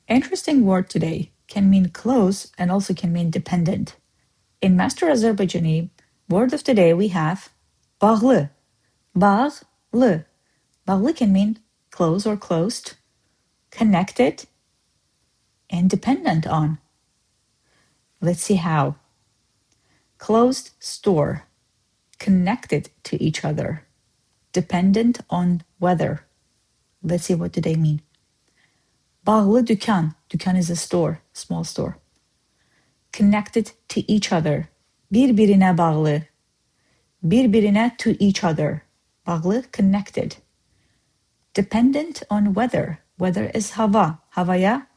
Interesting word today. Can mean close and also can mean dependent. In Master Azerbaijani, word of the day we have BAÐLI. BAŞLI. BAŞLI can mean close or closed, connected, and dependent on. Let's see how. Closed store, connected to each other, dependent on weather. Let's see what do they mean. BAÐLI dükan. Dükan is a store, small store. Connected to each other. Bir-birinə BAÐLI. Bir-birinə to each other. BAŞLI, connected. Dependent on weather. Weather is hava. Havaya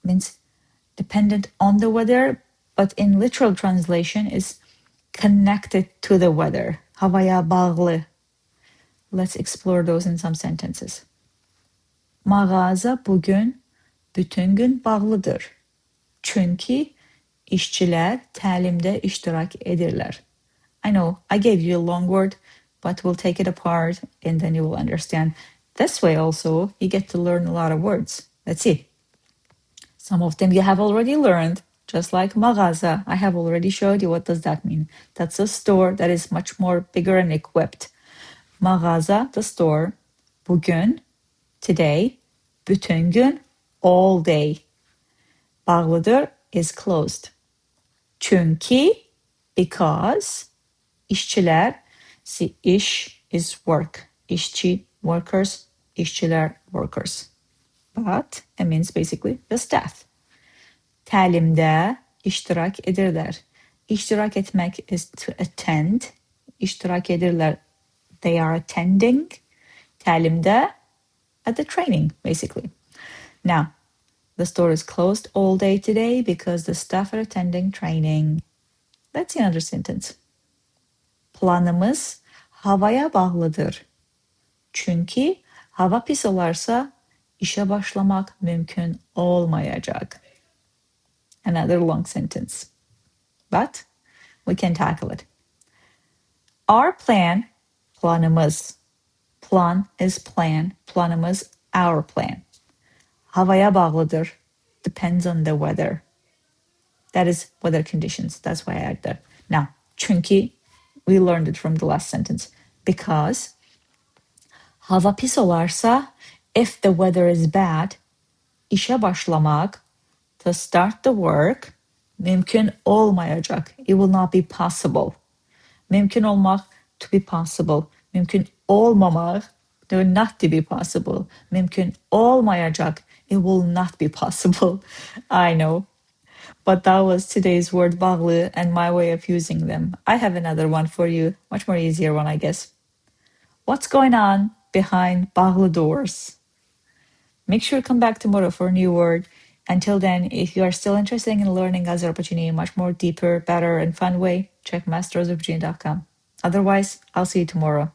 means dependent on the weather, but in literal translation is connected to the weather. Havaya BAÐLI. Let's explore those in some sentences. Mağaza bugün bütün gün bağlıdır. Çünkü işçilər təlimdə iştirak edirlər. I know I gave you a long word, but we'll take it apart and then you will understand. This way also, you get to learn a lot of words. Let's see. Some of them you have already learned, just like Mağaza. I have already showed you what does that mean. That's a store that is much more bigger and equipped. Mağaza, the store. Bugün, today. Bütün gün, all day. BAÐLIdır is closed. Çünkü, because. İşçilər, see, iş is work. İşçi, workers, işçilər, workers. But it means basically the staff. Təlimdə iştirak edirlər. İştirak etmək is to attend. İştirak edirlər, they are attending. Təlimdə, at the training, basically. Now, the store is closed all day today because the staff are attending training. Let's see another sentence. Planımız havaya bağlıdır. Çünkü hava pis olarsa işe başlamak mümkün olmayacak. Another long sentence. But we can tackle it. Our plan, planımız. Plan is plan. Planımız, our plan. Havaya bağlıdır. Depends on the weather. That is weather conditions. That's why I added that. Now, çünkü, we learned it from the last sentence. Because hava pis olarsa, if the weather is bad, işe başlamak, to start the work, mümkün olmayacak. It will not be possible. Mümkün olmak, to be possible. Mümkün olmamak, to not to be possible. Mümkün olmayacak. It will not be possible. I know. But that was today's word BAŞLI and my way of using them. I have another one for you, much more easier one, I guess. What's going on behind BAŞLI doors? Make sure to come back tomorrow for a new word. Until then, if you are still interested in learning Azerbaijani in a much more deeper, better, and fun way, check masterazerbaijani.com. Otherwise, I'll see you tomorrow.